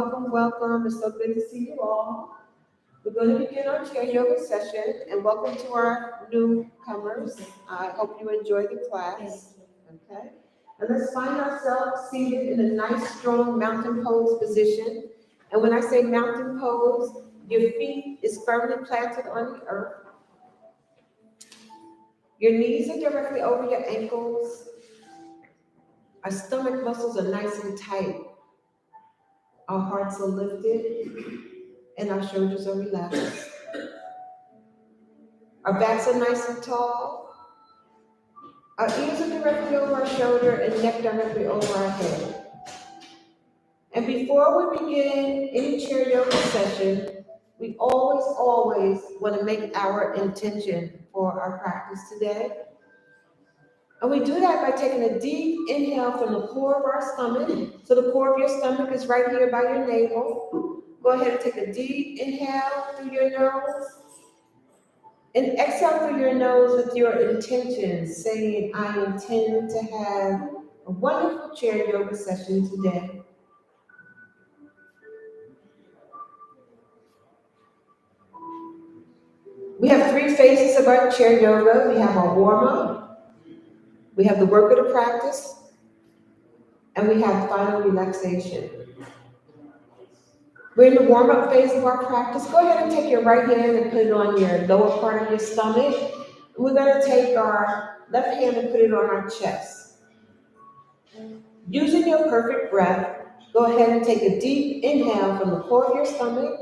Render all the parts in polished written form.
Welcome, welcome. It's so good to see you all. We're going to begin our chair yoga session, and welcome to our newcomers. I hope you enjoy the class. Okay? And let's find ourselves seated in a nice, strong mountain pose position. And when I say mountain pose, your feet is firmly planted on the earth. Your knees are directly over your ankles. Our stomach muscles are nice and tight. Our hearts are lifted, and our shoulders are relaxed. Our backs are nice and tall. Our ears are directly over our shoulder and neck directly over our head. And before we begin any chair yoga session, we always want to make our intention for our practice today. And we do that by taking a deep inhale from the core of our stomach. So the core of your stomach is right here by your navel. Go ahead and take a deep inhale through your nose. And exhale through your nose with your intention, saying, I intend to have a wonderful chair yoga session today. We have three phases of our chair yoga. We have our warm-up, we have the work of the practice, and we have final relaxation. We're in the warm-up phase of our practice. Go ahead and take your right hand and put it on your lower part of your stomach. We're going to take our left hand and put it on our chest. Using your perfect breath, go ahead and take a deep inhale from the core of your stomach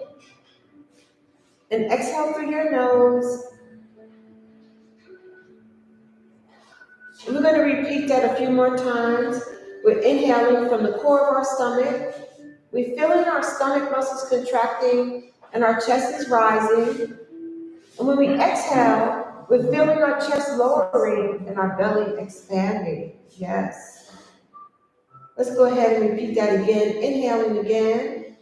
and exhale through your nose. And we're going to repeat that a few more times. We're inhaling from the core of our stomach. We're feeling our stomach muscles contracting and our chest is rising. And when we exhale, we're feeling our chest lowering and our belly expanding. Yes. Let's go ahead and repeat that again. Inhaling again.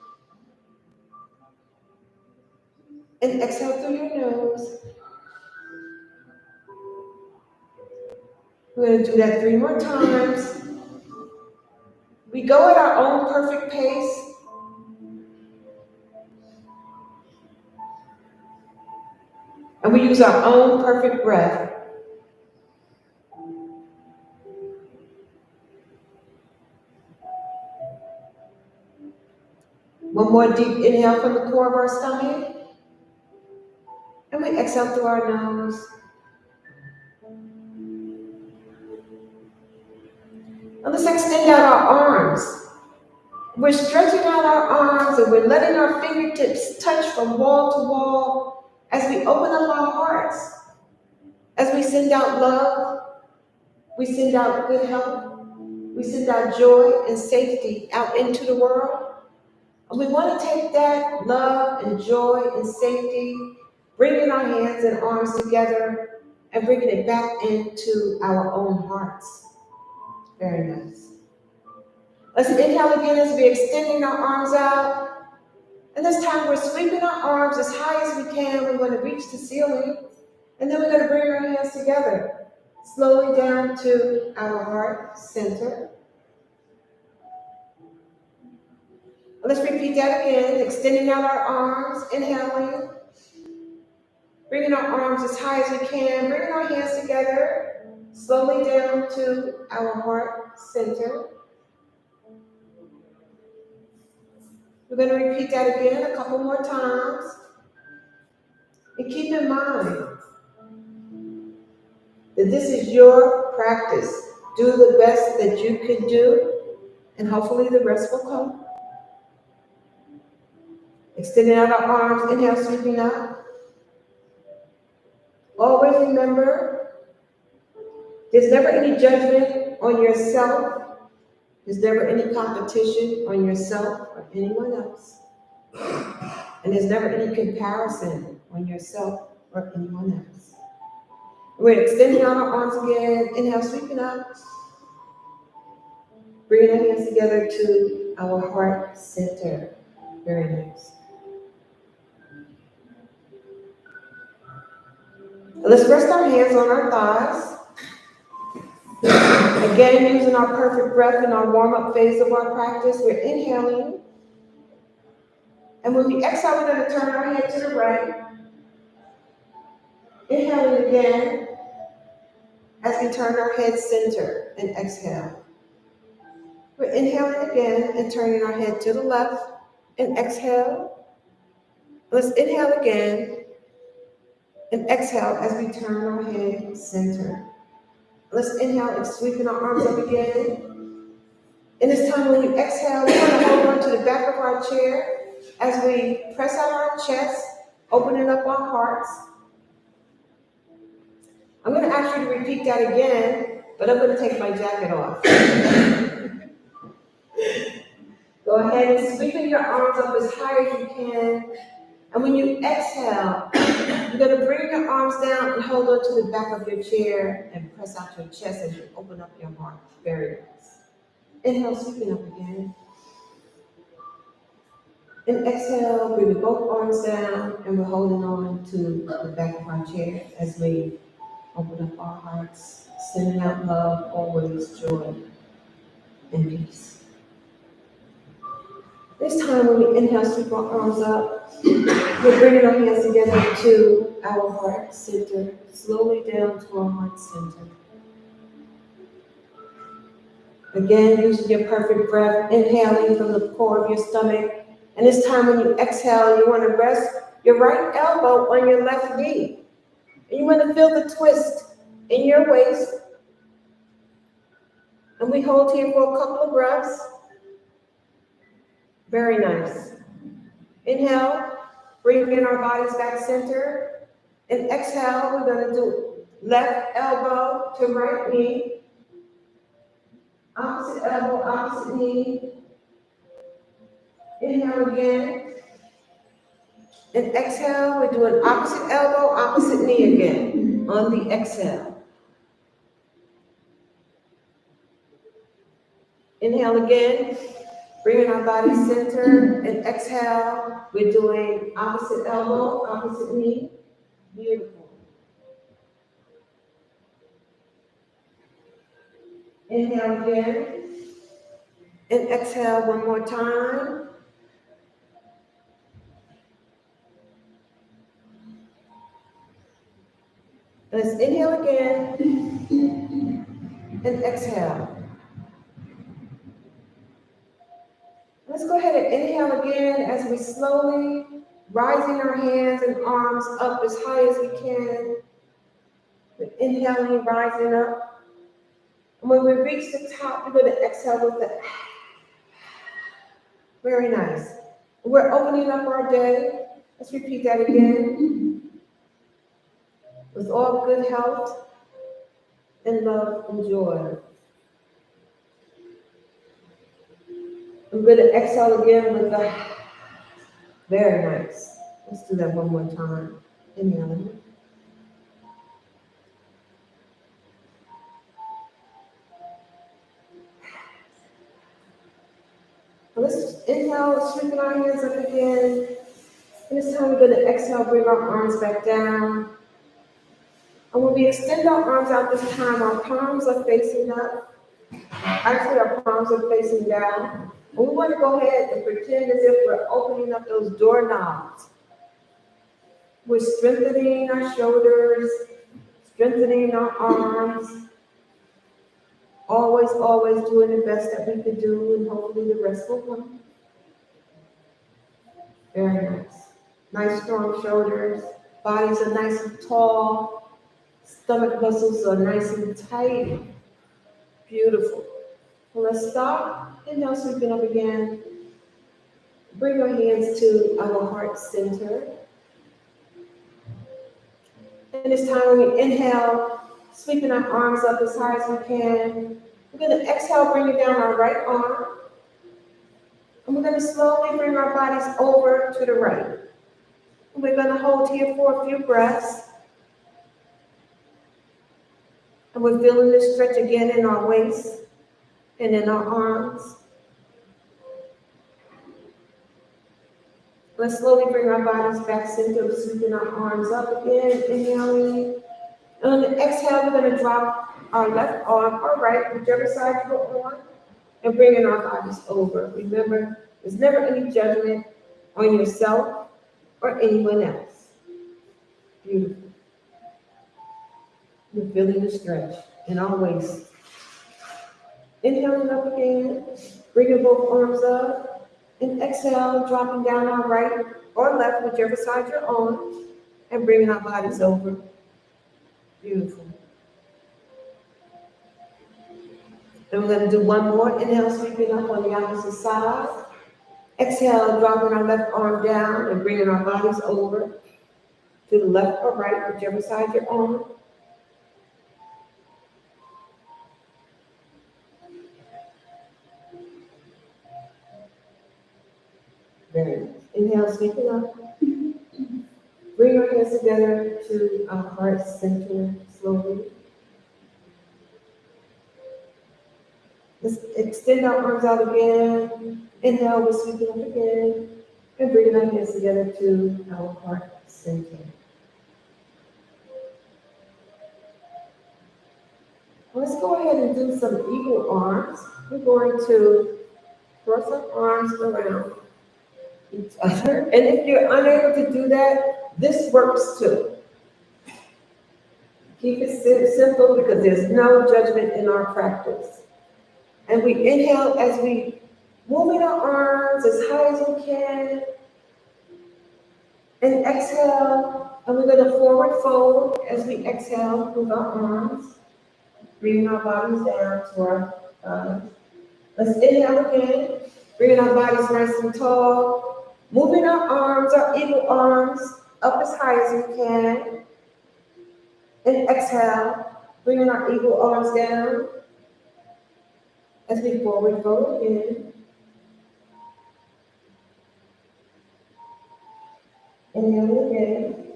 And exhale through your nose. We're going to do that 3 more times. We go at our own perfect pace. And we use our own perfect breath. One more deep inhale from the core of our stomach. And we exhale through our nose. And let's extend out our arms. We're stretching out our arms and we're letting our fingertips touch from wall to wall as we open up our hearts. As we send out love, we send out good health, we send out joy and safety out into the world. And we want to take that love and joy and safety, bringing our hands and arms together and bringing it back into our own hearts. Very nice. Let's inhale again as we're extending our arms out. And this time we're sweeping our arms as high as we can. We're going to reach the ceiling. And then we're going to bring our hands together, slowly down to our heart center. Let's repeat that again, extending out our arms, inhaling, bringing our arms as high as we can, bringing our hands together, slowly down to our heart center. We're going to repeat that again a couple more times. And keep in mind that this is your practice. Do the best that you can do, and hopefully the rest will come. Extending out our arms, inhale, sweeping up. Always remember, there's never any judgment on yourself. There's never any competition on yourself or anyone else. And there's never any comparison on yourself or anyone else. We're extending out our arms again. Inhale, sweeping up. Bringing our hands together to our heart center. Very nice. Let's rest our hands on our thighs. Again, using our perfect breath in our warm-up phase of our practice, we're inhaling. And when we exhale, we're going to turn our head to the right. Inhaling again as we turn our head center and exhale. We're inhaling again and turning our head to the left and exhale. Let's inhale again and exhale as we turn our head center. Let's inhale and sweeping our arms up again. And this time when you exhale, we're going to hold on to the back of our chair as we press out our chest, opening up our hearts. I'm going to ask you to repeat that again, but I'm going to take my jacket off. Go ahead and sweep your arms up as high as you can. And when you exhale, you're going to bring your arms down and hold on to the back of your chair and press out your chest as you open up your heart. Very nice. Inhale, sweeping up again. And exhale, bring both arms down, and we're holding on to the back of our chair as we open up our hearts, sending out love, always joy and peace. This time when we inhale, sweep our arms up, we're bringing our hands together to our heart center, slowly down to our heart center. Again, using your perfect breath, inhaling from the core of your stomach. And this time when you exhale, you want to rest your right elbow on your left knee. And you want to feel the twist in your waist. And we hold here for a couple of breaths. Very nice. Inhale, bringing our bodies back center. And exhale, we're going to do left elbow to right knee. Opposite elbow, opposite knee. Inhale again. And exhale, we're doing opposite elbow, opposite knee again on the exhale. Inhale again, bringing our body center, and exhale, we're doing opposite elbow, opposite knee. Beautiful. Inhale again, and exhale one more time. Let's inhale again, and exhale. Let's go ahead and inhale again as we slowly rising our hands and arms up as high as we can. We're inhaling, rising up. And when we reach the top, we're going to exhale with the very nice. We're opening up our day. Let's repeat that again. With all good health and love and joy. I'm going to exhale again with the very nice. Let's do that one more time. Inhaling. Let's inhale, sweeping our hands up again. And this time we're going to exhale, bring our arms back down. And when we extend our arms out this time, our palms are facing up. Actually, our palms are facing down. And we want to go ahead and pretend as if we're opening up those doorknobs. We're strengthening our shoulders, strengthening our arms. Always, always doing the best that we can do, and hopefully the rest will come. Very nice. Nice, strong shoulders. Bodies are nice and tall. Stomach muscles are nice and tight. Beautiful. Well, let's stop. Inhale, sweeping up again. Bring our hands to our heart center. And this time when we inhale, sweeping our arms up as high as we can. We're going to exhale, bringing down our right arm. And we're going to slowly bring our bodies over to the right. And we're going to hold here for a few breaths. And we're feeling this stretch again in our waist and in our arms. Let's slowly bring our bodies back center, sweeping our arms up again, inhaling. And on the exhale, we're going to drop our left arm or right, whichever side you're on, and bringing our bodies over. Remember, there's never any judgment. on yourself or anyone else. Beautiful. You're feeling the stretch. And always inhaling up again, bringing both arms up, and exhale, dropping down our right or left, whichever side you're on, and bringing our bodies over. Beautiful. And we're going to do one more. Inhale, sweeping up on the opposite side. Exhale, dropping our left arm down and bringing our bodies over to the left or right, whichever side you're on. Very nice. Inhale, sweeping up. Bring our hands together to our heart center slowly. Let's extend our arms out again. Inhale, we're sweeping up again. And bringing our hands together to our heart center. Let's go ahead and do some eagle arms. We're going to cross our arms around each other. And if you're unable to do that, this works too. Keep it simple because there's no judgment in our practice. And we inhale as we moving our arms as high as we can. And exhale, and we're going to forward fold as we exhale with our arms. Bringing our bodies down to our thighs. Let's inhale again, bringing our bodies nice and tall. Moving our arms, our eagle arms, up as high as we can. And exhale, bringing our eagle arms down as we forward fold again. Inhale again.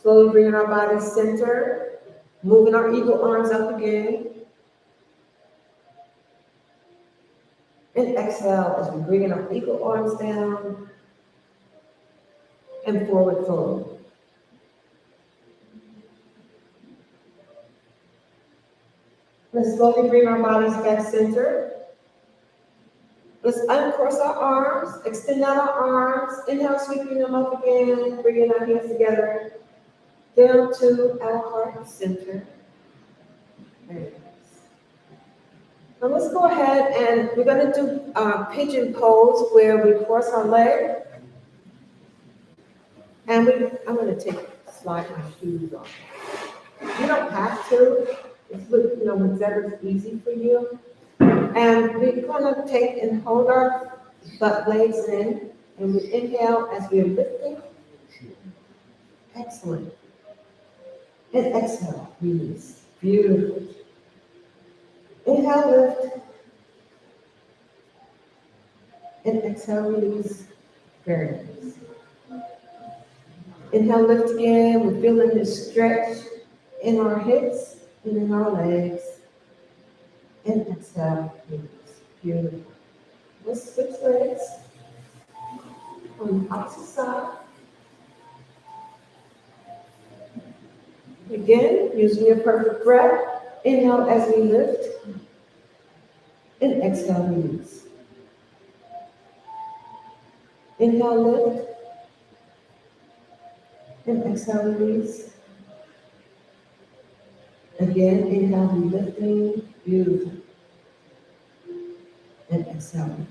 Slowly bringing our bodies center. Moving our eagle arms up again. And exhale as we bring in our eagle arms down and forward fold. Let's slowly bring our bodies back center. Let's uncross our arms, extend out our arms. Inhale, sweeping them up again, bringing our hands together down to our heart center. Very nice. Now let's go ahead and we're going to do pigeon pose where we cross our leg. And I'm going to slide my shoes off. You don't have to. It's whatever's easy for you. And we're going to take and hold our butt legs in. And we inhale as we're lifting. Excellent. And exhale, release. Beautiful. Inhale, lift. And exhale, release. Very nice. Inhale, lift again. We're feeling this stretch in our hips and in our legs. And exhale, release. Beautiful. Let's switch legs on the opposite side. Again, using your perfect breath. Inhale as we lift. And exhale, release. Inhale, lift. And exhale, release. Again, inhale, be lifting. Beautiful. And exhale, release.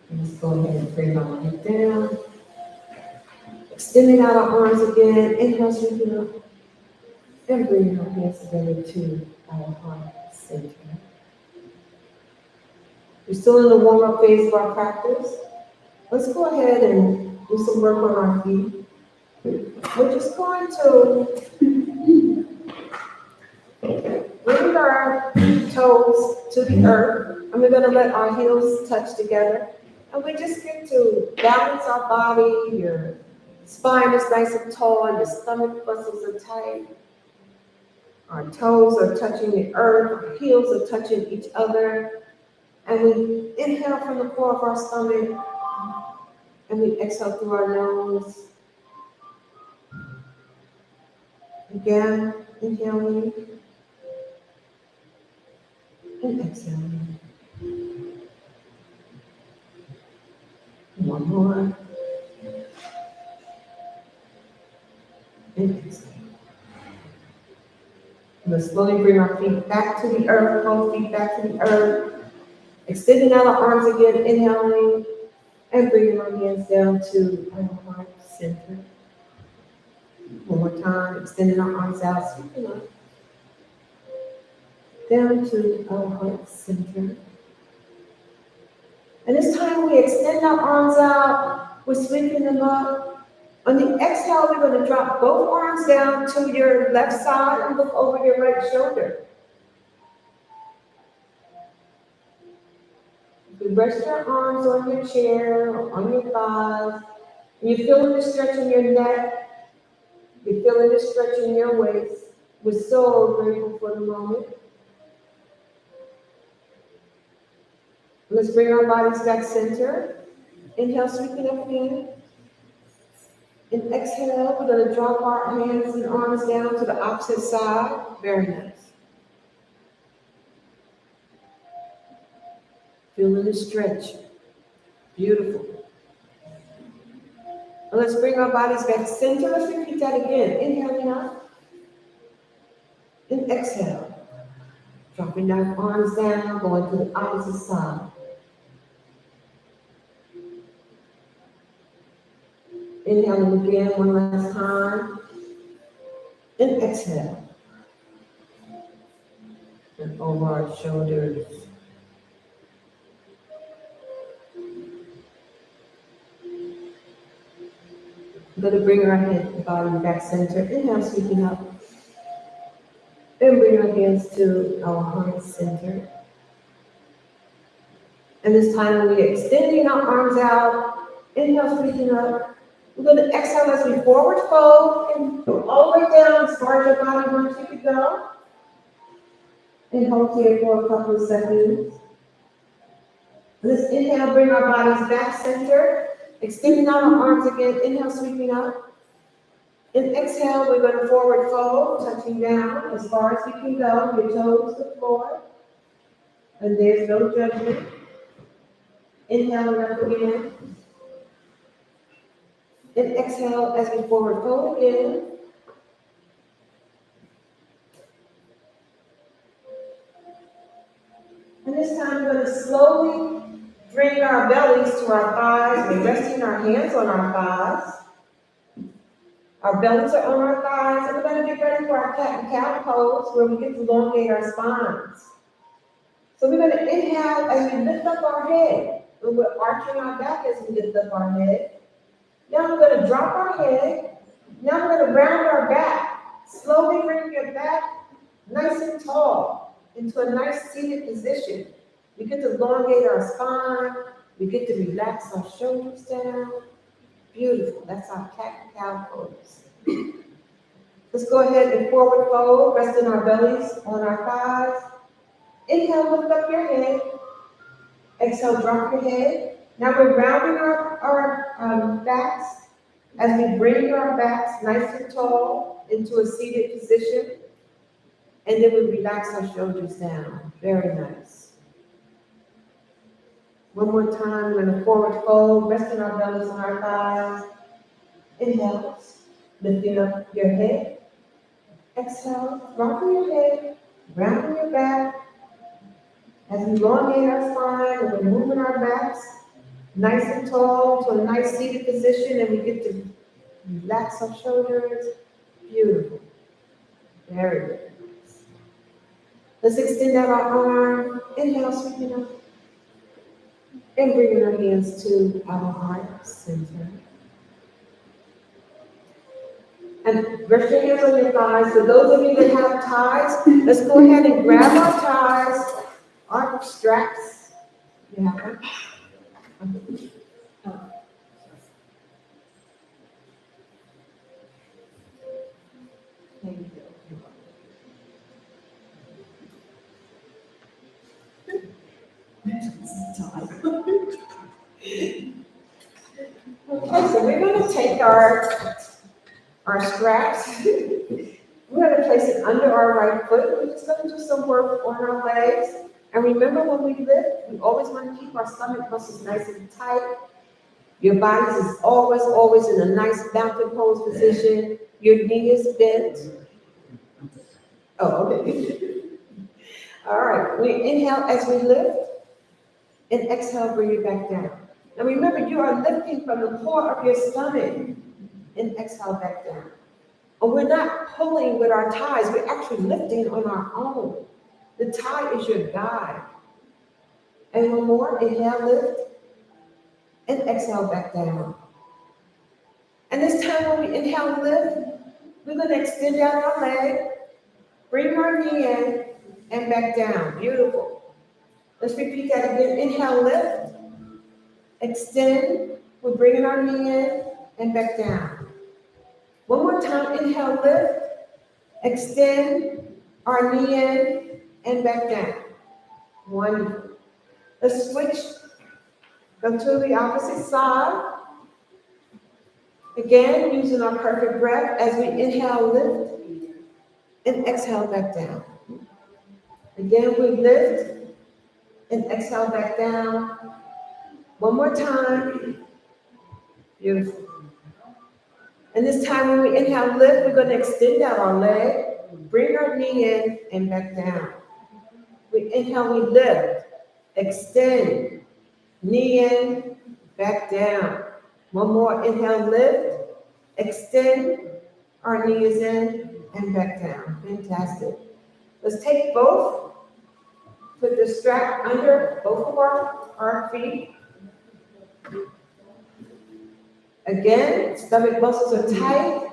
And let's go ahead and bring our head down. Extending out our arms again. Inhale, sweeping up. And bringing our hands together to our heart center. We're still in the warm-up phase of our practice. Let's go ahead and do some work on our feet. We're just going to bring our toes to the earth, and we're going to let our heels touch together. And we just get to balance our body. Your spine is nice and tall, and your stomach muscles are tight. Our toes are touching the earth, our heels are touching each other. And we inhale from the core of our stomach, and we exhale through our nose. Again, inhaling and exhaling. One more. We're going to slowly bring our feet back to the earth, both feet back to the earth. Extending out our arms again, inhaling, and bringing our hands down to our heart center. One more time, extending our arms out, sweeping up. Down to our heart center. And this time we extend our arms out, we're sweeping them up. On the exhale, we're going to drop both arms down to your left side and look over your right shoulder. You rest your arms on your chair or on your thighs. And you're feeling the stretch in your neck. You're feeling the stretch in your waist. We're so grateful for the moment. Let's bring our bodies back center. Inhale, sweeping up again. And exhale, we're going to drop our hands and arms down to the opposite side. Very nice. Feeling the stretch. Beautiful. And let's bring our bodies back center. Let's repeat that again. Inhaling up. And exhale. Dropping our arms down, going to the opposite side. Inhaling again one last time. And exhale. And over our shoulders. We're going to bring our head and body back center. Inhale, sweeping up. And bring our hands to our heart center. And this time we're extending our arms out. Inhale, sweeping up. We're going to exhale as we forward fold and go all the way down as far as your body wants you to go. And hold here for a couple of seconds. Let's inhale, bring our bodies back center. Extending out our arms again. Inhale, sweeping up. And exhale, we're going to forward fold, touching down as far as you can go. Your toes to the floor. And there's no judgment. Inhale up again. And exhale as we forward fold again. And this time we're going to slowly bring our bellies to our thighs. We're resting our hands on our thighs. Our bellies are on our thighs. And we're going to get ready for our cat and cow pose where we get to elongate our spines. So we're going to inhale as we lift up our head. And we're arching our back as we lift up our head. Now we're going to drop our head. Now we're going to round our back. Slowly bring your back nice and tall into a nice seated position. We get to elongate our spine. We get to relax our shoulders down. Beautiful. That's our cat and cow pose. Let's go ahead and forward fold, resting our bellies on our thighs. Inhale, lift up your head. Exhale, drop your head. Now we're rounding our backs as we bring our backs nice and tall into a seated position. And then we relax our shoulders down. Very nice. One more time, we're going to forward fold, resting our bellies on our thighs. Inhale, lifting up your head. Exhale, dropping your head, rounding your back. As we elongate our spine, and we're moving our backs nice and tall to a nice seated position, and we get to relax our shoulders. Beautiful. Very good. Let's extend out our arm. Inhale, sweeping up. And bringing our hands to our heart center. And rest your hands on your thighs. For those of you that have ties, let's go ahead and grab our ties, our straps. Yeah. Thank you. Okay, so we're going to take our straps. We're going to place it under our right foot. We're just going to do some work on our legs. And remember, when we lift, we always want to keep our stomach muscles nice and tight. Your body is always in a nice mountain pose position. Your knee is bent. Oh, okay. All right. We inhale as we lift and exhale, bring it back down. Now remember, you are lifting from the core of your stomach and exhale back down. And we're not pulling with our thighs, we're actually lifting on our own. The thigh is your guide. And one more, inhale, lift, and exhale back down. And this time when we inhale, lift, we're going to extend out our leg, bring our knee in, and back down. Beautiful. Let's repeat that again. Inhale, lift, extend. We're bringing our knee in and back down. One more time. Inhale, lift, extend our knee in and back down. Wonderful. Let's switch. Go to the opposite side. Again, using our perfect breath as we inhale, lift, and exhale back down. Again, we lift and exhale back down. One more time. Beautiful. And this time when we inhale, lift, we're going to extend out our leg, bring our knee in and back down. We inhale, we lift, extend, knee in, back down. One more, inhale, lift, extend, our knee is in and back down. Fantastic. Let's take both, put the strap under both of our feet. Again, stomach muscles are tight,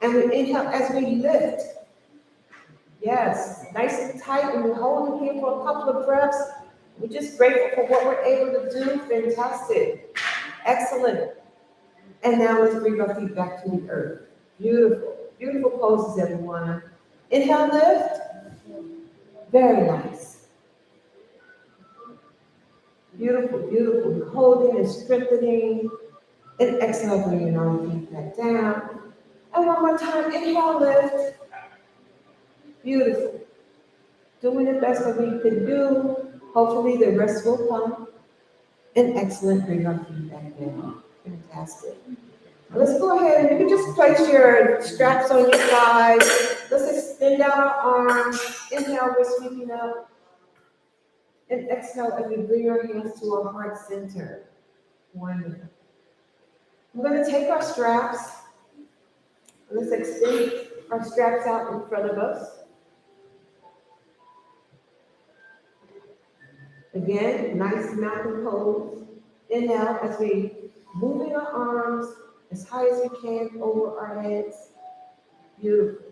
and we inhale as we lift. Yes, nice and tight, and we're holding here for a couple of breaths. We're just grateful for what we're able to do. Fantastic. Excellent. And now let's bring our feet back to the earth. Beautiful. Beautiful poses, everyone. Inhale, lift. Very nice. Beautiful, beautiful. Holding and strengthening. And exhale, bringing our feet back down. And one more time, inhale, lift. Beautiful. Doing the best that we can do. Hopefully the rest will come. And excellent, bring our feet back down. Fantastic. Let's go ahead and you can just place your straps on your thighs. Let's extend out our arms. Inhale, we're sweeping up. And exhale as we bring our hands to our heart center. Wonderful. We're going to take our straps. Let's extend our straps out in front of us. Again, nice mountain pose. Inhale as we moving our arms as high as we can over our heads. Beautiful.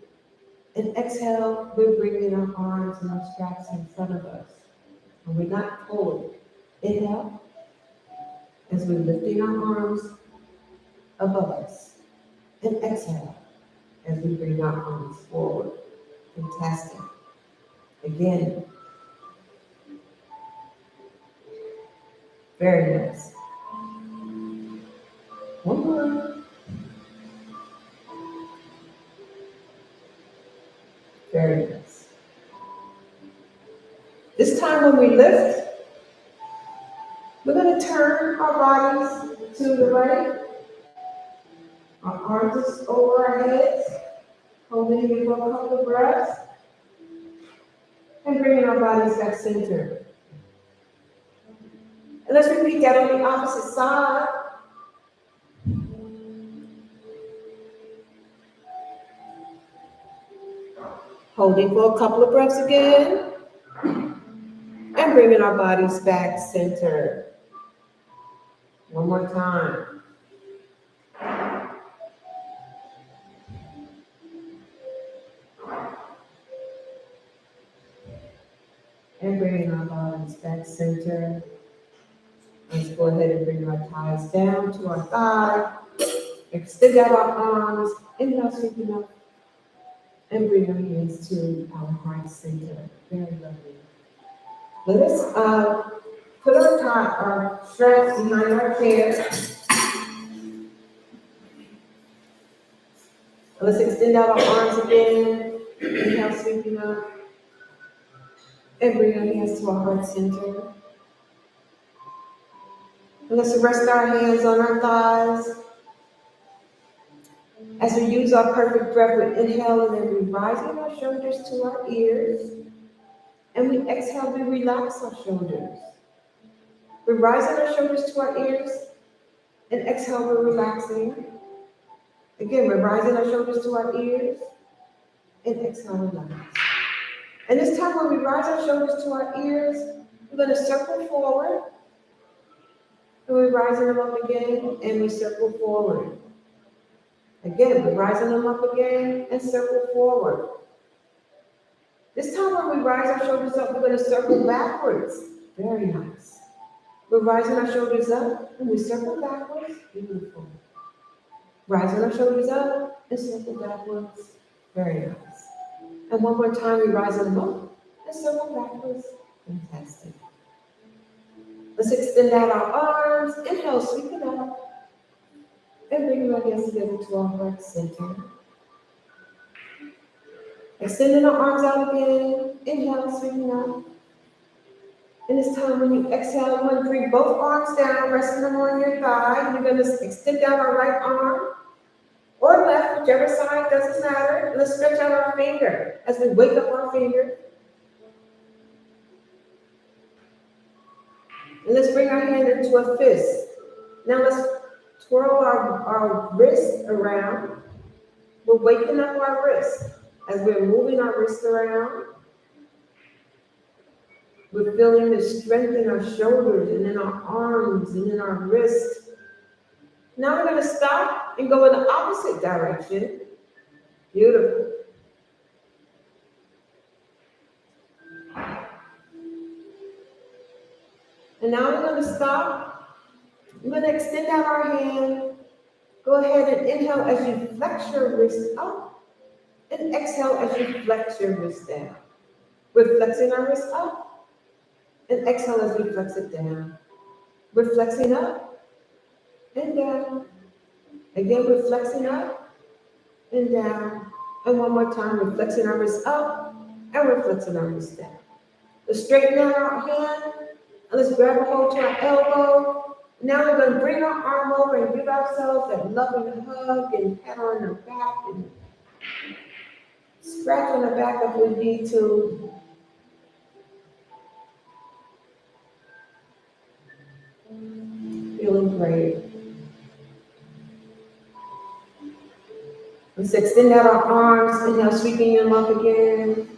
And exhale, we're bringing our arms and our straps in front of us. And we're not pulling. Inhale as we're lifting our arms above us. And exhale as we bring our arms forward. Fantastic. Again. Very nice. One more. Very nice. This time when we lift, we're going to turn our bodies to the right. Our arms is over our heads, holding it for a couple of breaths, and bringing our bodies back centered. And let's repeat that on the opposite side. Holding for a couple of breaths again. And bringing our bodies back centered. One more time. And bringing our bodies back centered. Let's go ahead and bring our thighs down to our thigh. Extend out our arms. Inhale, sweeping up. And bring our hands to our heart center. Very lovely. Let us put our straps behind our chair. Let's extend out our arms again. Inhale, sweeping up. And bring our hands to our heart center. And let's rest our hands on our thighs. As we use our perfect breath, we inhale and then we rising our shoulders to our ears. And we exhale, we relax our shoulders. We're rising our shoulders to our ears. And exhale, we're relaxing. Again, we're rising our shoulders to our ears. And exhale, relax. And this time when we rise our shoulders to our ears, we're going to circle forward. And we're rising them up again, and we circle forward. Again, we're rising them up again, and circle forward. This time when we rise our shoulders up, we're going to circle backwards. Very nice. We're rising our shoulders up, and we circle backwards. Beautiful. Rising our shoulders up, and circle backwards. Very nice. And one more time, we rise them up, and circle backwards. Fantastic. Let's extend out our arms. Inhale, sweep it up. And bring our hands together to our heart center. Extending our arms out again. Inhale, sweeping up. And this time when you exhale, you want to bring both arms down, resting them on your thigh. You're going to extend out our right arm or left, whichever side, doesn't matter. Let's stretch out our finger as we wake up our finger. And let's bring our hand into a fist. Now let's twirl our wrist around. We're waking up our wrist as we're moving our wrist around. We're feeling the strength in our shoulders and in our arms and in our wrists. Now we're going to stop and go in the opposite direction. Beautiful. And now we're going to stop. We're going to extend out our hand. Go ahead and inhale as you flex your wrist up. And exhale as you flex your wrist down. We're flexing our wrist up. And exhale as we flex it down. We're flexing up and down. Again, we're flexing up and down. And one more time, we're flexing our wrist up and we're flexing our wrist down. Let's straighten out our hand. And let's grab a hold to our elbow. Now we're going to bring our arm over and give ourselves that loving hug and pat on the back and scratch on the back if we need to. Feeling great. Let's extend out our arms. Inhale, sweeping them up again.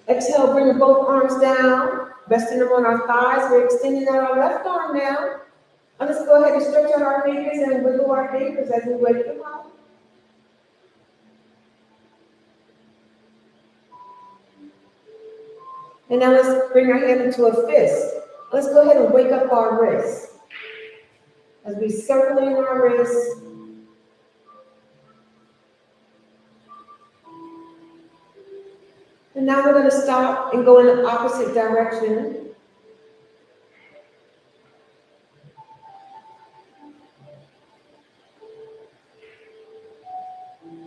Exhale, bring both arms down. Resting them on our thighs. We're extending out our left arm now. And let's go ahead and stretch out our fingers and wiggle our fingers as we wake them up. And now let's bring our hand into a fist. Let's go ahead and wake up our wrists. As we circling our wrists. And now we're going to stop and go in the opposite direction.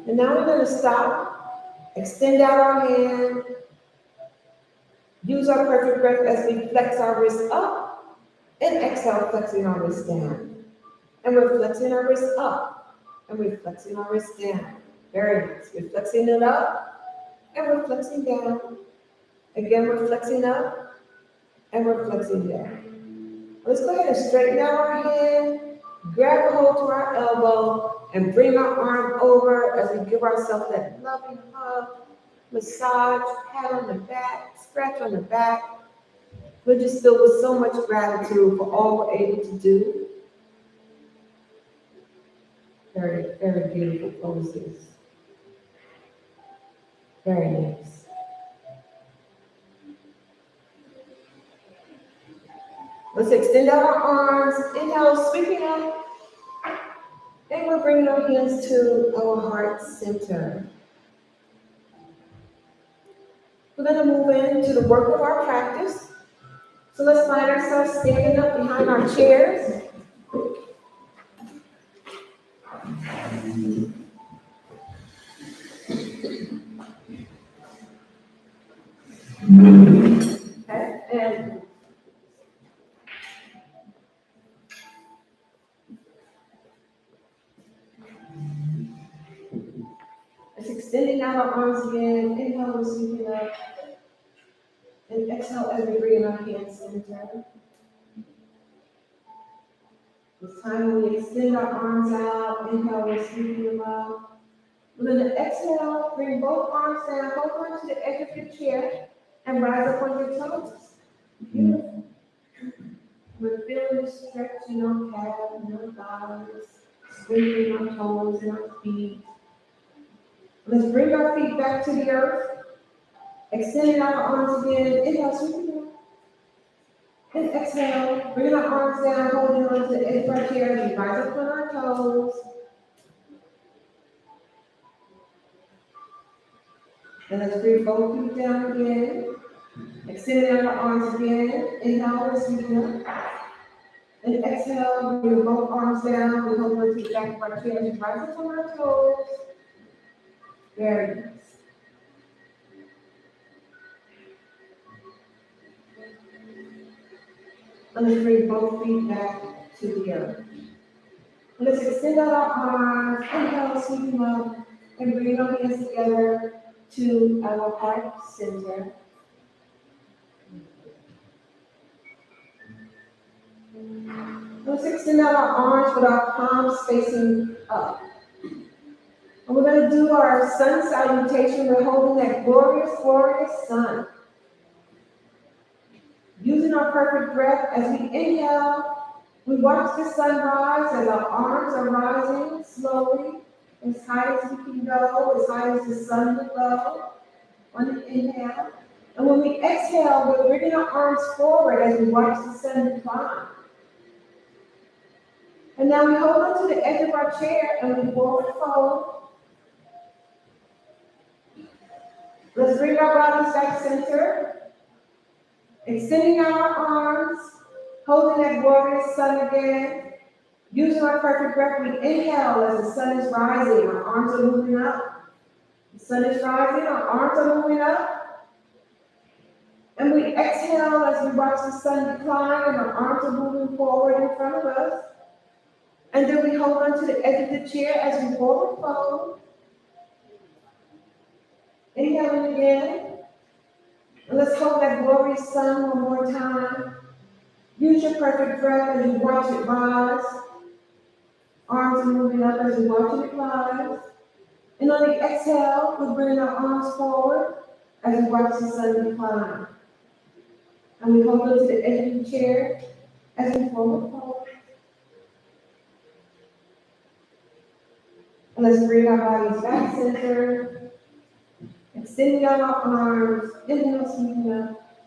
And now we're going to stop, extend out our hand, use our perfect breath as we flex our wrist up, and exhale, flexing our wrist down. And we're flexing our wrist up, and we're flexing our wrist down. Very nice. We're flexing it up, and we're flexing down. Again, we're flexing up, and we're flexing down. Let's go ahead and straighten out our hand, grab a hold to our elbow, and bring our arm over as we give ourselves that loving hug, massage, pat on the back, scratch on the back. We're just filled with so much gratitude for all we're able to do. Very, very beautiful poses. Very nice. Let's extend out our arms. Inhale, sweeping up. And we're bringing our hands to our heart center. We're going to move into the work of our practice. So let's find ourselves standing up behind our chairs. Okay, and out our arms again. Inhale, we're sweeping up. And exhale as we bring our hands center. This time we extend our arms out. Inhale, we're sweeping them up. We're going to exhale, bring both arms down, hold on to the edge of your chair, and rise up on your toes. Beautiful. We're feeling the stretch in our calves and our thighs, straightening our toes and our feet. Let's bring our feet back to the earth. Extending our arms again. Inhale, sweeping up. And exhale, bring our arms down, holding on to the edge of our chair as we rise up on our toes. And let's bring both feet down again. Extending our arms again. Inhale, we're sweeping up. And exhale, bring both arms down. We hold on to the back of our chair as we rise up on our toes. Very nice. And let's bring both feet back to the earth. And let's extend out our arms. Inhale, sweeping up. And bring our hands together to our heart center. Let's extend out our arms with our palms facing up. And we're going to do our sun salutation. We're holding that glorious, glorious sun. Using our perfect breath as we inhale, we watch the sun rise as our arms are rising slowly, as high as we can go, as high as the sun will go on the inhale. And when we exhale, we're bringing our arms forward as we watch the sun decline. And now we hold on to the edge of our chair and we forward fold. Let's bring our bodies back center. Extending out our arms, holding that glorious sun again. Using our perfect breath, we inhale as the sun is rising. Our arms are moving up. The sun is rising, our arms are moving up. And we exhale as we watch the sun decline and our arms are moving forward in front of us. And then we hold on to the edge of the chair as we forward fold. Inhaling again. And let's hold that glorious sun one more time. Use your perfect breath as you watch it rise. Arms are moving up as we watch it rise. And on the exhale, we bring our arms forward as we watch the sun decline. And we hold on to the edge of the chair as we forward fold. And let's bring our bodies back center. Extending out our arms, inhale, sweeping up,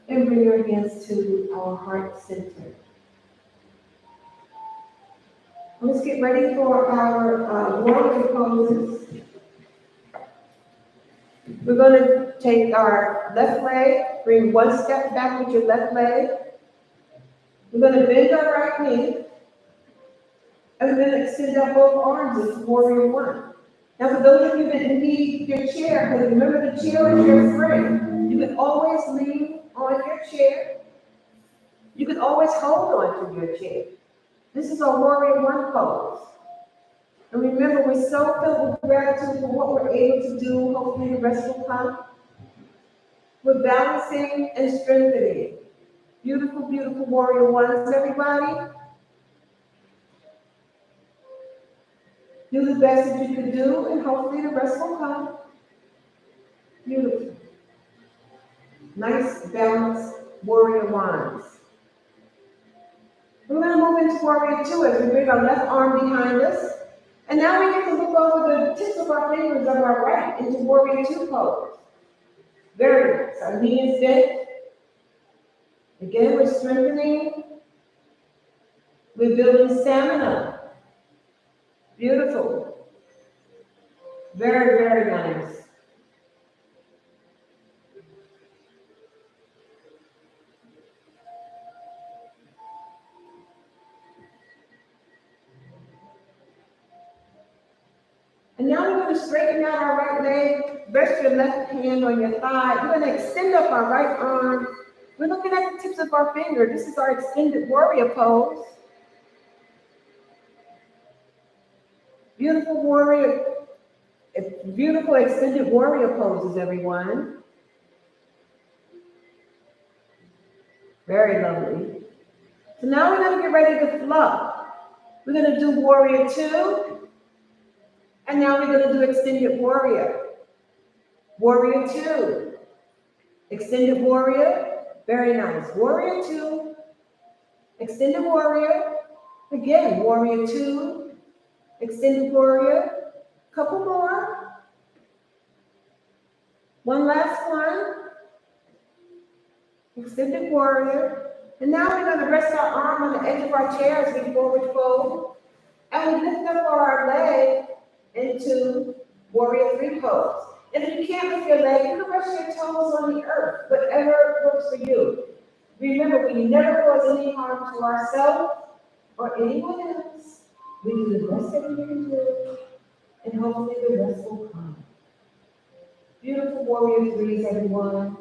and bring our hands to our heart center. Let's get ready for our warrior poses. We're going to take our left leg, bring one step back with your left leg. We're going to bend our right knee, and we're going to extend out both arms as warrior one. Now, for those of you that need your chair, because remember the chair is your friend. You can always lean on your chair. You can always hold on to your chair. This is our warrior one pose. And remember, we're so filled with gratitude for what we're able to do. Hopefully the rest will come. We're balancing and strengthening. Beautiful, beautiful warrior ones, everybody. Do the best that you can do, and hopefully the rest will come. Beautiful. Nice, balanced warrior ones. We're going to move into warrior two as we bring our left arm behind us. And now we get to look over the tips of our fingers of our right into warrior two pose. Very nice. Our knee is bent. Again, we're strengthening. We're building stamina. Beautiful. Very, very nice. And now we're going to straighten out our right leg. Rest your left hand on your thigh. We're going to extend up our right arm. We're looking at the tips of our finger. This is our extended warrior pose. Beautiful warrior. Beautiful extended warrior poses, everyone. Very lovely. So now we're going to get ready to flow. We're going to do warrior two, and now we're going to do extended warrior. Warrior two, extended warrior, very nice. Warrior two, extended warrior, again, warrior two, extended warrior, couple more. One last one, extended warrior. And now we're going to rest our arm on the edge of our chair as we forward fold. And we lift up our leg into warrior three pose. And if you can't lift your leg, you can rest your toes on the earth, whatever works for you. Remember, we never cause any harm to ourselves or anyone else. We do the best that we can do, and hopefully the rest will come. Beautiful warrior threes, everyone.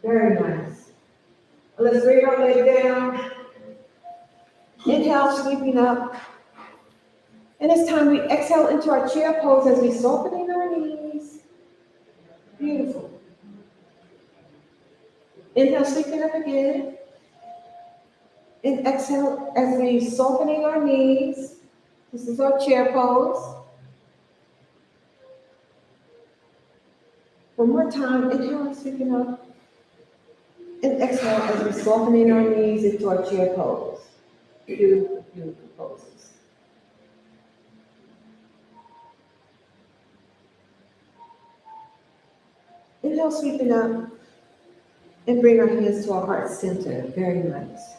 Very nice. Let's bring our leg down. Inhale, sweeping up. And it's time we exhale into our chair pose as we soften our knees. Beautiful. Inhale, sweeping up again. And exhale as we soften our knees. This is our chair pose. One more time. Inhale, sweeping up. And exhale as we soften our knees into our chair pose. Beautiful, beautiful poses. Inhale, sweeping up, and bring our hands to our heart center. Very nice.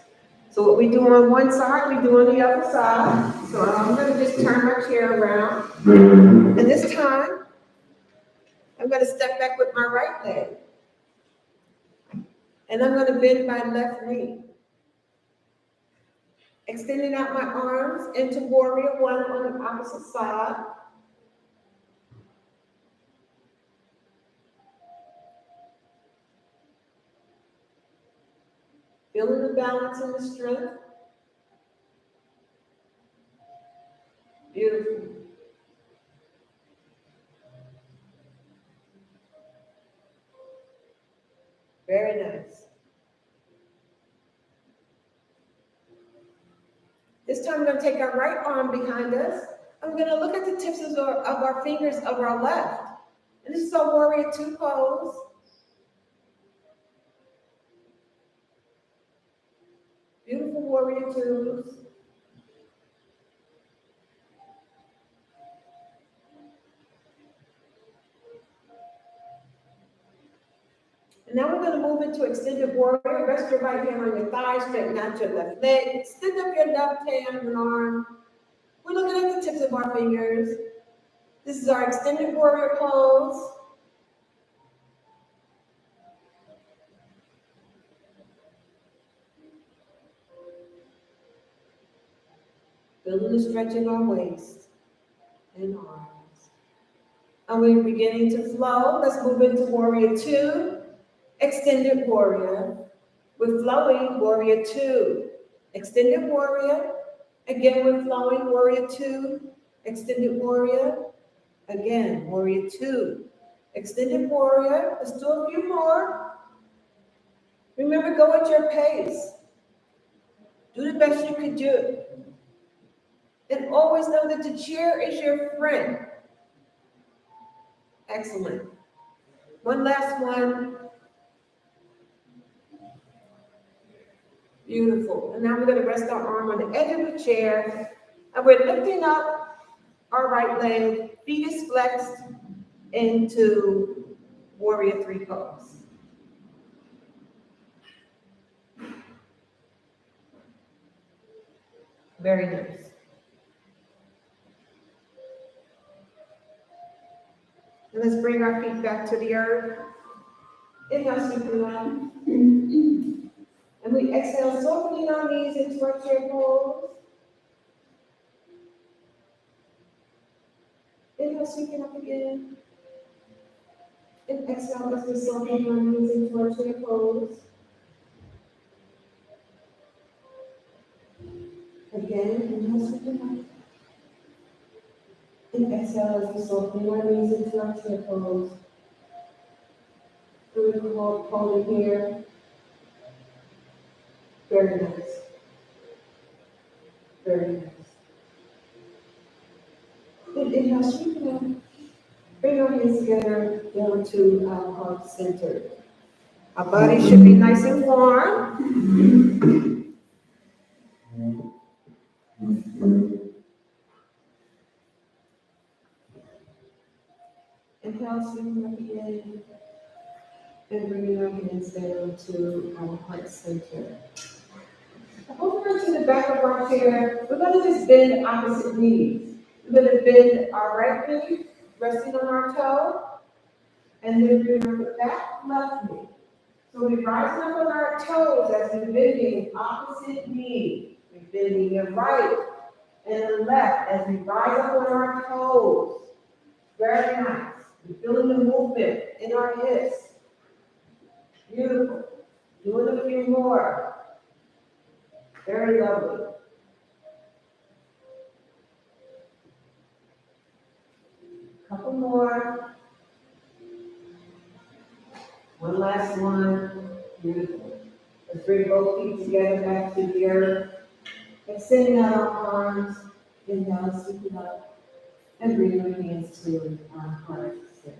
So what we do on one side, we do on the other side. So I'm going to just turn my chair around. And this time, I'm going to step back with my right leg. And I'm going to bend my left knee. Extending out my arms into warrior one on the opposite side. Feeling the balance and the strength. Beautiful. Very nice. This time we're going to take our right arm behind us. And we're going to look at the tips of our fingers of our left. And this is our warrior two pose. Beautiful warrior twos. And now we're going to move into extended warrior. Rest your right hand on your thigh, straighten out your left leg. Extend up your left hand and arm. We're looking at the tips of our fingers. This is our extended warrior pose. Building and stretching our waist and arms. And we're beginning to flow. Let's move into warrior two, extended warrior. We're flowing, warrior two, extended warrior. Again, we're flowing, warrior two, extended warrior. Again, warrior two, extended warrior. Let's do a few more. Remember, go at your pace. Do the best you can do. And always know that the chair is your friend. Excellent. One last one. Beautiful. And now we're going to rest our arm on the edge of the chair. And we're lifting up our right leg. Feet is flexed into warrior three pose. Very nice. And let's bring our feet back to the earth. Inhale, sweeping up. And we exhale, softening our knees into our chair pose. Inhale, sweeping up again. And exhale as we soften our knees into our chair pose. Again, inhale, sweeping up. And exhale as we soften our knees into our chair pose. And we hold it here. Very nice. Very nice. And inhale, sweep it up. Bring our hands together down to our heart center. Our body should be nice and warm. Inhale, sweep up again. And bringing our hands down to our heart center. Over to the back of our chair, we're going to just bend opposite knees. We're going to bend our right knee, resting on our toe, and then bring our back left knee. So we're rising up on our toes as we're bending opposite knee. We're bending the right and the left as we rise up on our toes. Very nice. We're feeling the movement in our hips. Beautiful. Doing a few more. Very lovely. Couple more. One last one. Beautiful. Let's bring both feet together back to the earth. Extending out our arms. Inhale, sweep it up. And bring our hands to our heart center.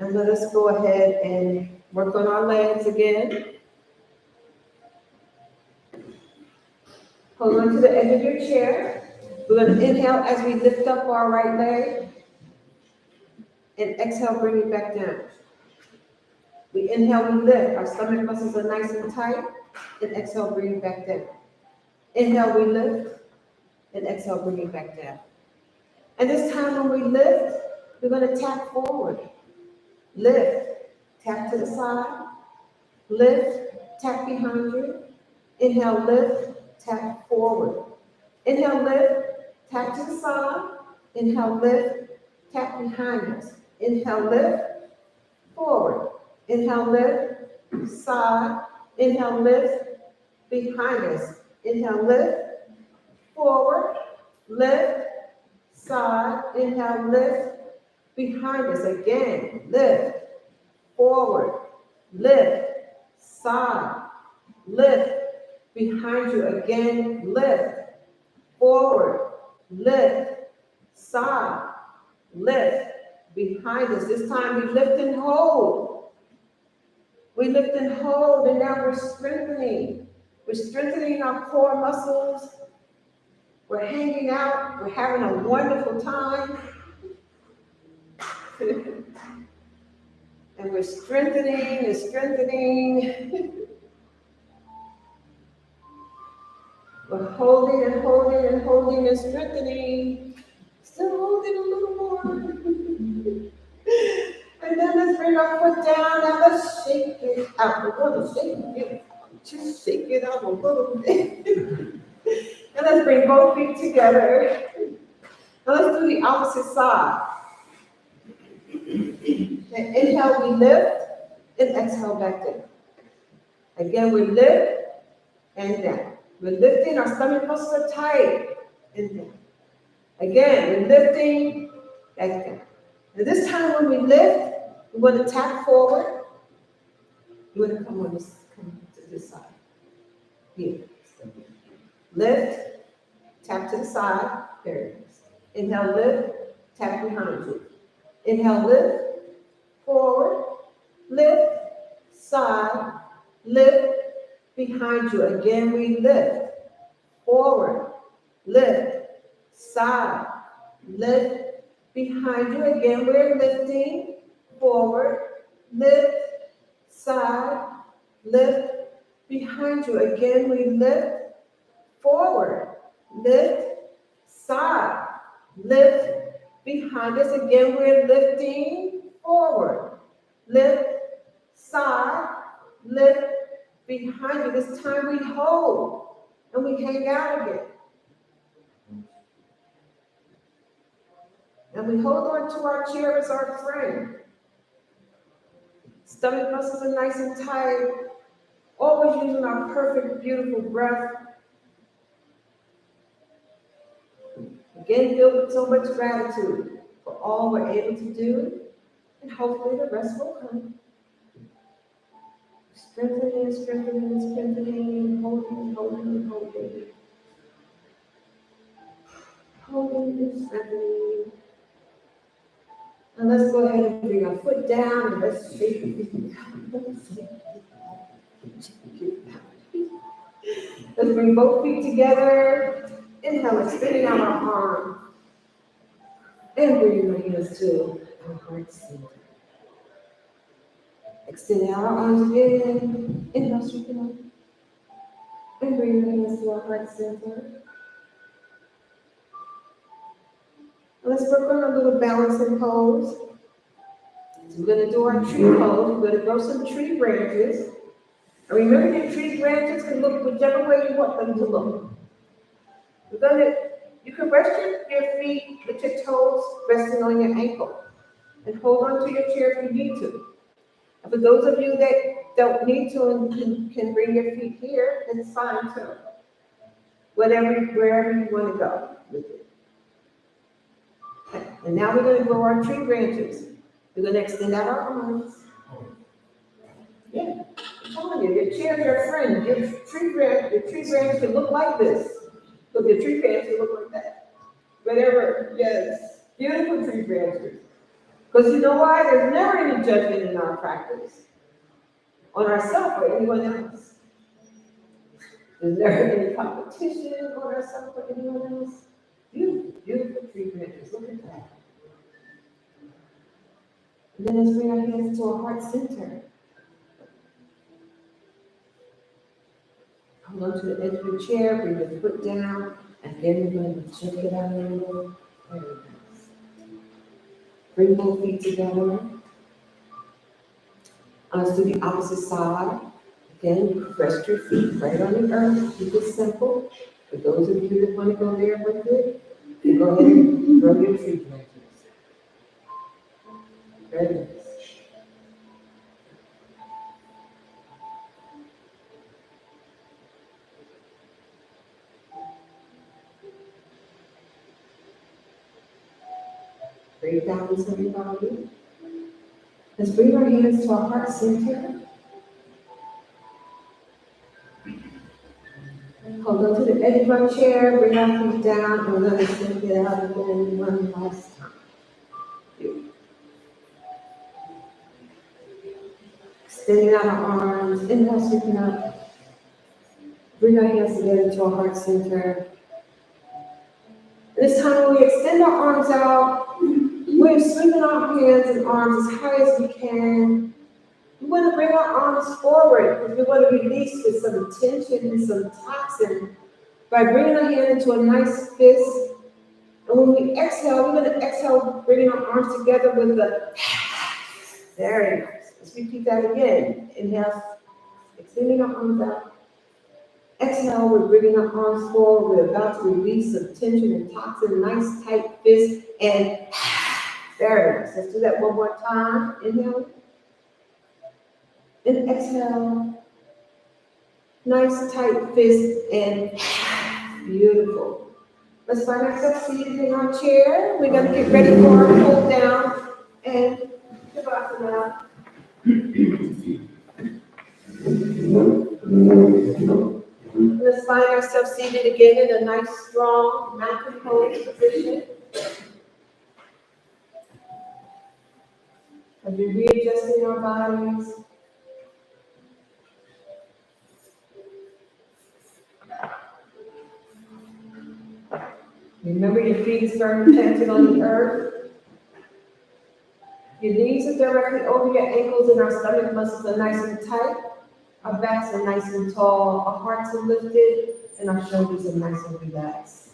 And let us go ahead and work on our legs again. Hold on to the edge of your chair. We're going to inhale as we lift up our right leg. And exhale, bring it back down. We inhale, we lift. Our stomach muscles are nice and tight. And exhale, bring it back down. Inhale, we lift. And exhale, bring it back down. And this time when we lift, we're going to tap forward. Lift. Tap to the side. Lift. Tap behind you. Inhale, lift. Tap forward. Inhale, lift. Tap to the side. Inhale, lift. Tap behind us. Inhale, lift. Forward. Inhale, lift. Side. Inhale, lift. Behind us. Inhale, lift. Forward. Lift. Side. Inhale, lift. Behind us. Again. Lift. Forward. Lift. Side. Lift. Behind you. Again. Lift. Forward. Lift. Side. Lift. Behind us. This time we lift and hold. We lift and hold, and now we're strengthening. We're strengthening our core muscles. We're hanging out. We're having a wonderful time. And we're strengthening and strengthening. We're holding and holding and holding and strengthening. Still holding a little more. And then let's bring our foot down. Now let's shake it out. We're going to shake it. Just shake it out a little bit. And let's bring both feet together. Now let's do the opposite side. And inhale, we lift. And exhale, back down. Again, we lift and down. We're lifting. Our stomach muscles are tight. And down. Again, we're lifting. Back down. And this time when we lift, we're going to tap forward. You're going to come to this side. Here. Lift, tap to the side. There it is. Inhale, lift, tap behind you. Inhale, lift, forward, lift, side, lift, behind you. Again, we lift, forward, lift, side, lift, behind you. Again, we're lifting, forward, lift, side, lift, behind you. Again, we lift, forward, lift, side, lift, behind us. Again, we're lifting, forward, lift, side, lift, behind you. This time we hold and we hang out again. And we hold on to our chair as our friend. Stomach muscles are nice and tight. Always using our perfect, beautiful breath. Again, filled with so much gratitude for all we're able to do, and hopefully the rest will come. Strengthening, strengthening, strengthening, holding, holding, holding. Holding and strengthening. And let's go ahead and bring our foot down and let's shake it. Let's bring both feet together. Inhale, extending out our arm. And bring our hands to our heart center. Extending out our arms again. Inhale, straighten up. And bring our hands to our heart center. Let's work on a little balancing pose. So we're going to do our tree pose. We're going to grow some tree branches. And remember that tree branches can look whichever way you want them to look. You can rest your feet with your toes resting on your ankle. And hold on to your chair if you need to. And for those of you that don't need to and can bring your feet here, it's fine too. Wherever you want to go with it. Okay. And now we're going to grow our tree branches. We're going to extend out our arms. Yeah, I'm telling you, your chair's your friend. Your tree branch can look like this. Look, your tree branch can look like that. Whatever, yes, beautiful tree branches. Because you know why? There's never any judgment in our practice on ourselves or anyone else. There's never any competition on ourselves or anyone else. Beautiful, beautiful tree branches. Look at that. And then let's bring our hands to our heart center. Hold on to the edge of your chair, bring your foot down, and then we're going to check it out a little. Very nice. Bring both feet together. Let's do the opposite side. Again, rest your feet right on the earth. Keep it simple. For those of you that want to go there with it, you go ahead and grow your tree branches. Very nice. Breathe down into your body. Let's bring our hands to our heart center. Hold on to the edge of our chair, bring our feet down, and let us sink it out again one last time. Extending out our arms, inhale, sweeping up. Bring our hands together to our heart center. This time when we extend our arms out, we're sweeping our hands and arms as high as we can. We want to bring our arms forward because we want to release with some tension and some toxin by bringing our hand into a nice fist. And when we exhale, we're going to exhale, bringing our arms together with the very nice. Let's repeat that again. Inhale, extending our arms out. Exhale, we're bringing our arms forward. We're about to release some tension and toxin, nice tight fist, and very nice. Let's do that one more time. Inhale. And exhale. Nice tight fist, and beautiful. Let's find ourselves seated in our chair. We're going to get ready for our hold down and Shavasana. Let's find ourselves seated again in a nice, strong, mountain pose position. As we readjusting our bodies. Remember your feet is firmly planted on the earth. Your knees are directly over your ankles and our stomach muscles are nice and tight. Our backs are nice and tall. Our hearts are lifted and our shoulders are nice and relaxed.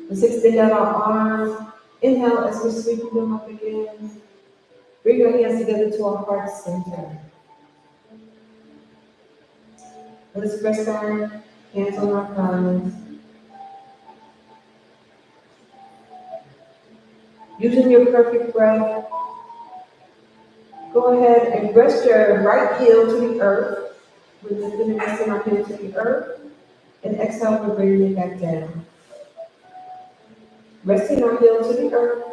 Let's extend out our arms. Inhale as we're sweeping them up again. Bring your hands together to our heart center. Let's rest our hands on our thighs. Using your perfect breath, Go ahead and rest your right heel to the earth. We're just going to rest our heel to the earth. And exhale, we're bringing it back down. Resting our heel to the earth.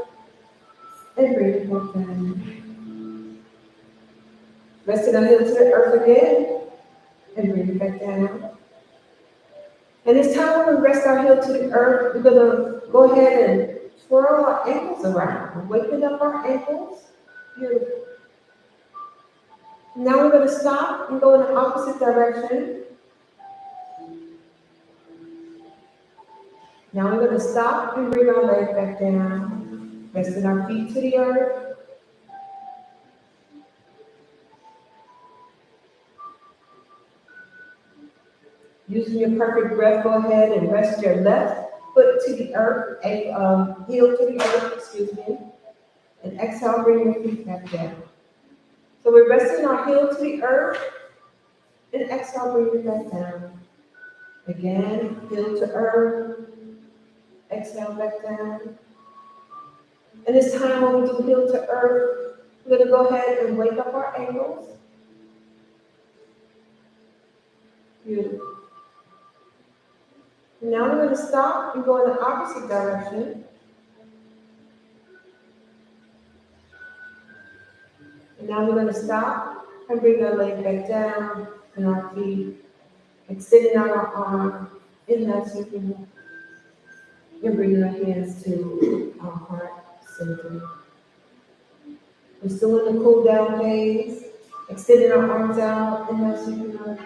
And bring it back down. Resting our heel to the earth again. And bring it back down. And it's time when we rest our heel to the earth, we're going to go ahead and swirl our ankles around. We're waking up our ankles. Beautiful. Now we're going to stop and go in the opposite direction. Now we're going to stop and bring our leg back down. Resting our feet to the earth. Using your perfect breath, go ahead and rest your left foot to the earth, heel to the earth, excuse me. And exhale, bring your feet back down. So we're resting our heel to the earth. And exhale, bring it back down. Again, heel to earth. Exhale, back down. And this time when we do heel to earth, we're going to go ahead and wake up our ankles. Beautiful. Now we're going to stop and go in the opposite direction. And now we're going to stop and bring our leg back down and our feet, extending out our arm, inhale, circle, and bringing our hands to our heart center. We're still in the cool down phase, extending our arms out, inhale, circle,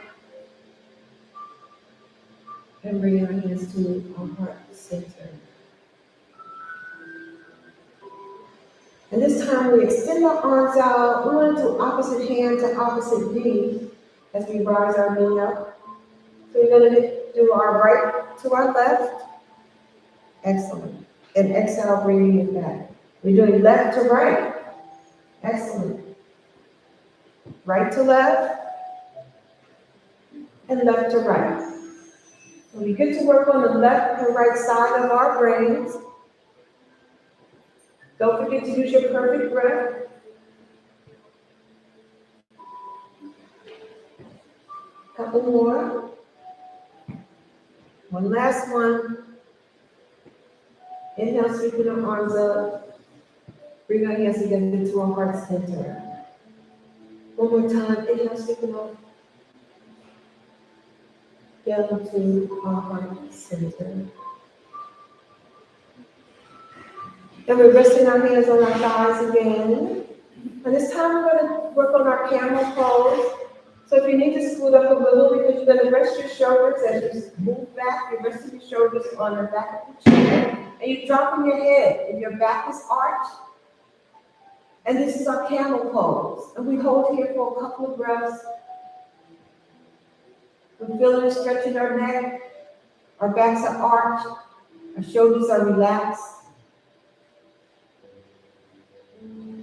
and bringing our hands to our heart center. And this time we extend our arms out. We want to do opposite hand to opposite knee as we rise our knee up. So we're going to do our right to our left. Excellent. And exhale, bringing it back. We're doing left to right. Excellent. Right to left. And left to right. So we get to work on the left and right side of our brains. Don't forget to use your perfect breath. Couple more. One last one. Inhale, sweeping our arms up. Bring our hands together to our heart center. One more time. Inhale, sweeping up. Down to our heart center. And we're resting our hands on our thighs again. And this time we're going to work on our camel pose. So if you need to scoot up a little, because you're going to rest your shoulders as you move back, you're resting your shoulders on the back of the chair. And you're dropping your head, and your back is arched. And this is our camel pose. And we hold here for a couple of breaths. We're feeling stretching our neck. Our backs are arched. Our shoulders are relaxed.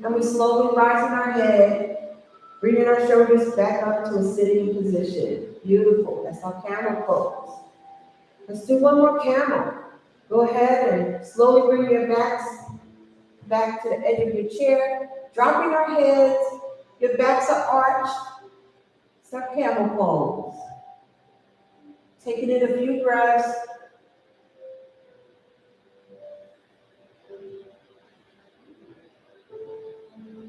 And we're slowly rising our head, bringing our shoulders back up to a sitting position. Beautiful. That's our camel pose. Let's do one more camel. Go ahead and slowly bring your backs back to the edge of your chair, dropping our heads. Your backs are arched. It's our camel pose. Taking in a few breaths.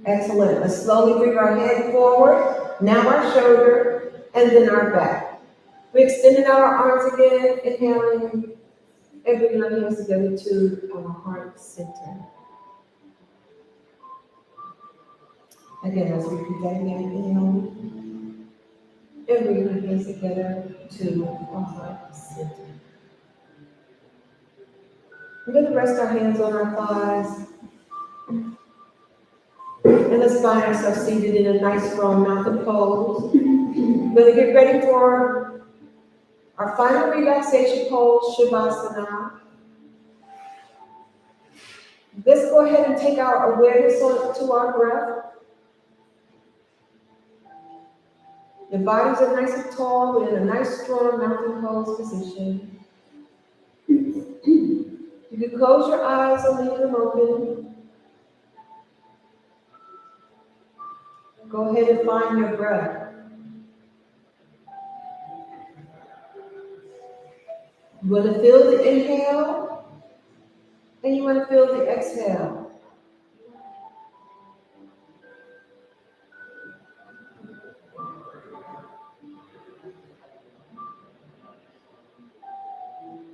Excellent. Let's slowly bring our head forward, now our shoulder, and then our back. We're extending out our arms again, inhaling, and bringing our hands together to our heart center. Again, let's repeat that again. Inhale, and bring our hands together to our heart center. We're going to rest our hands on our thighs. And let's find ourselves seated in a nice strong mountain pose. We're going to get ready for our final relaxation pose, Shavasana. Let's go ahead and take our awareness to our breath. The bodies are nice and tall. We're in a nice strong mountain pose position. You can close your eyes or leave them open. Go ahead and find your breath. You want to feel the inhale, and you want to feel the exhale.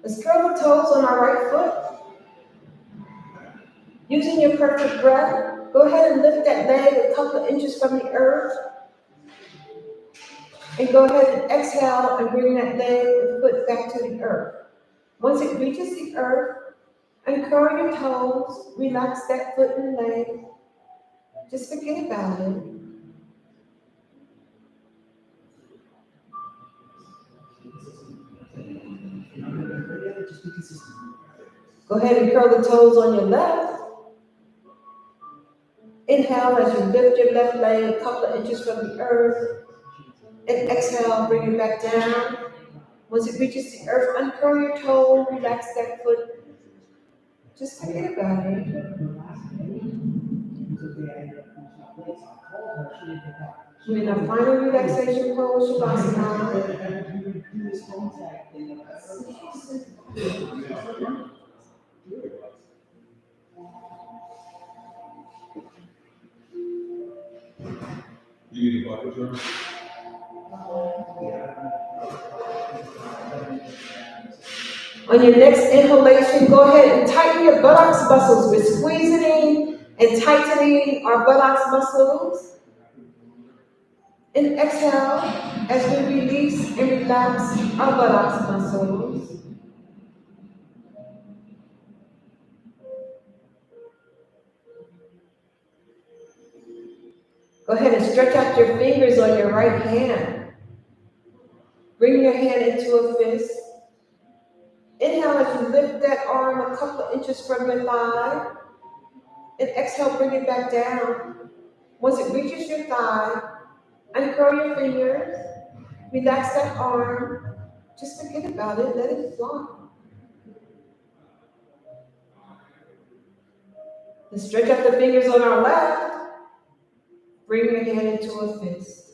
Let's curl the toes on our right foot. Using your perfect breath, go ahead and lift that leg a couple of inches from the earth. And go ahead and exhale and bring that leg and foot back to the earth. Once it reaches the earth, uncurl your toes, relax that foot and leg. Just forget about it. Go ahead and curl the toes on your left. Inhale as you lift your left leg a couple of inches from the earth. And exhale, bring it back down. Once it reaches the earth, uncurl your toe, relax that foot. Just forget about it. We're in our final relaxation pose, Shavasana. You need a bucket, John? On your next inhalation, go ahead and tighten your buttocks muscles. We're squeezing and tightening our buttocks muscles. And exhale as we release and relax our buttocks muscles. Go ahead and stretch out your fingers on your right hand. Bring your hand into a fist. Inhale as you lift that arm a couple of inches from your thigh. And exhale, bring it back down. Once it reaches your thigh, uncurl your fingers. Relax that arm. Just forget about it. Let it fly. And stretch out the fingers on our left. Bring your hand into a fist.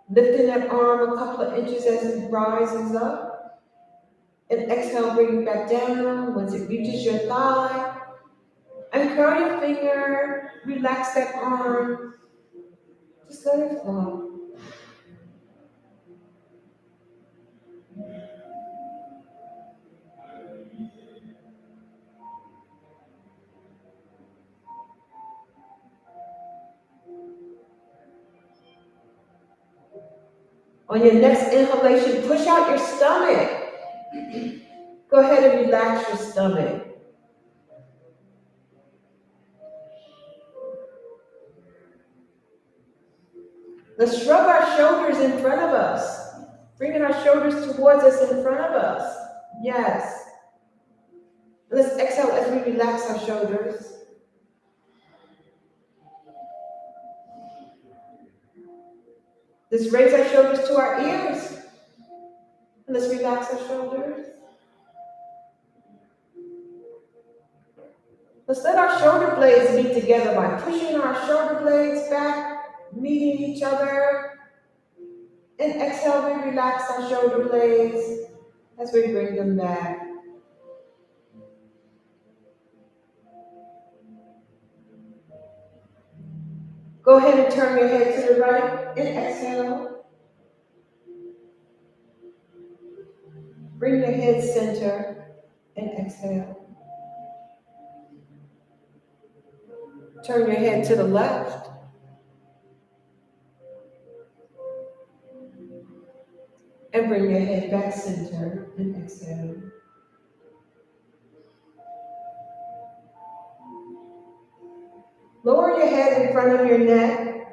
Lifting that arm a couple of inches as it rises up. And exhale, bring it back down. Once it reaches your thigh, uncurl your finger. Relax that arm. Just let it flow. On your next inhalation, push out your stomach. Go ahead and relax your stomach. Let's shrug our shoulders in front of us. Bringing our shoulders towards us in front of us. Yes. Let's exhale as we relax our shoulders. Let's raise our shoulders to our ears. And let's relax our shoulders. Let's let our shoulder blades meet together by pushing our shoulder blades back, meeting each other. And exhale, we relax our shoulder blades as we bring them back. Go ahead and turn your head to the right and exhale. Bring your head center and exhale. Turn your head to the left. And bring your head back center and exhale. Lower your head in front of your neck.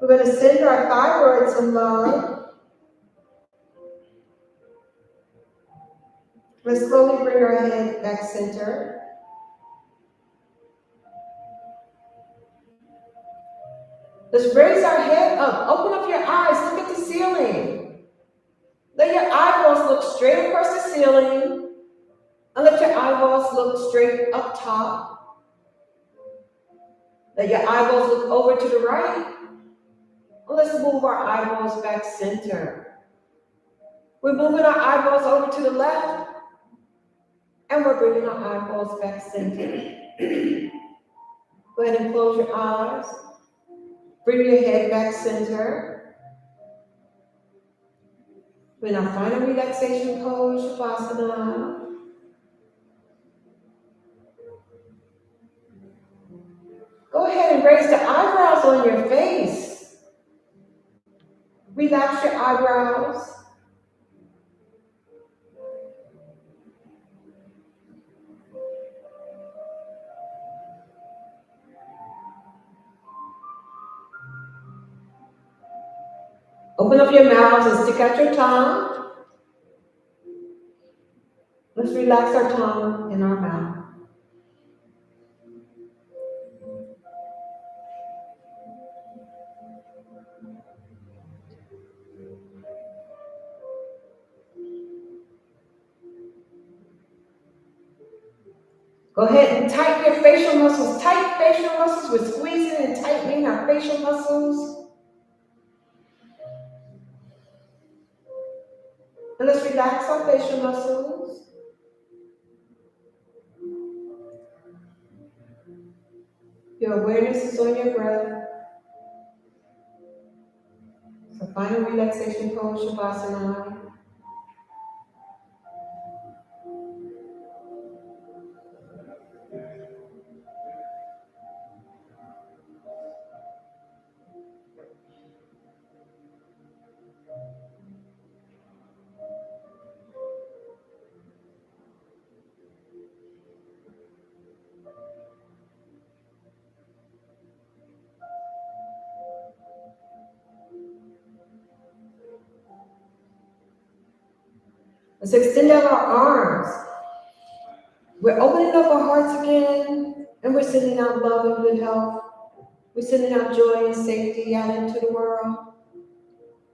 We're going to send our thyroid some love. Let's slowly bring our head back center. Let's raise our head up. Open up your eyes. Look at the ceiling. Let your eyeballs look straight across the ceiling. And let your eyeballs look straight up top. Let your eyeballs look over to the right. Let's move our eyeballs back center. We're moving our eyeballs over to the left, and we're bringing our eyeballs back center. Go ahead and close your eyes. Bring your head back center. We're in our final relaxation pose, Shavasana. Go ahead and raise the eyebrows on your face. Relax your eyebrows. Open up your mouths and stick out your tongue. Let's relax our tongue and our mouth. Go ahead and tighten your facial muscles. Tight facial muscles. We're squeezing and tightening our facial muscles. And let's relax our facial muscles. Your awareness is on your breath. So final relaxation pose, Shavasana. Let's extend out our arms. We're opening up our hearts again, and we're sending out love and good health. We're sending out joy and safety out into the world.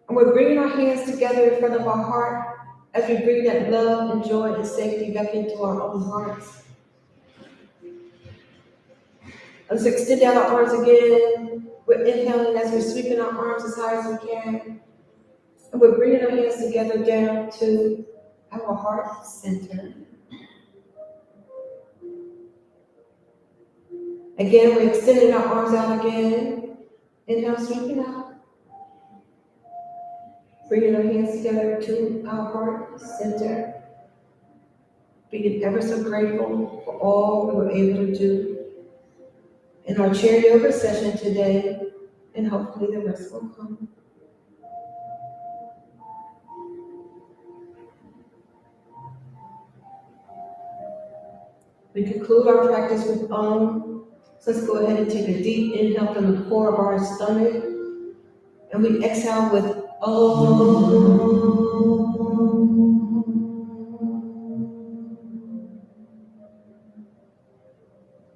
And we're bringing our hands together in front of our heart as we bring that love and joy and safety back into our own hearts. Let's extend out our arms again. We're inhaling as we're sweeping our arms as high as we can. And we're bringing our hands together down to our heart center. Again, we're extending our arms out again. Inhale, sweeping out. Bringing our hands together to our heart center. Being ever so grateful for all we were able to do in our chair yoga session today, and hopefully the rest will come. We conclude our practice with Om. So let's go ahead and take a deep inhale from the core of our stomach, and we exhale with Om.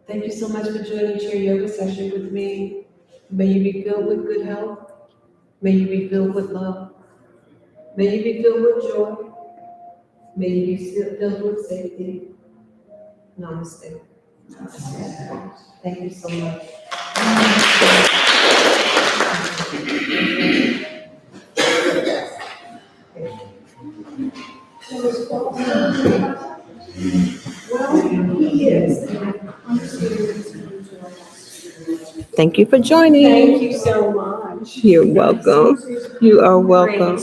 Thank you so much for joining Chair Yoga session with me. May you be filled with good health. May you be filled with love. May you be filled with joy. May you be filled with safety. Namaste. Thank you so much. Thank you for joining. Thank you so much. You're welcome. You are welcome.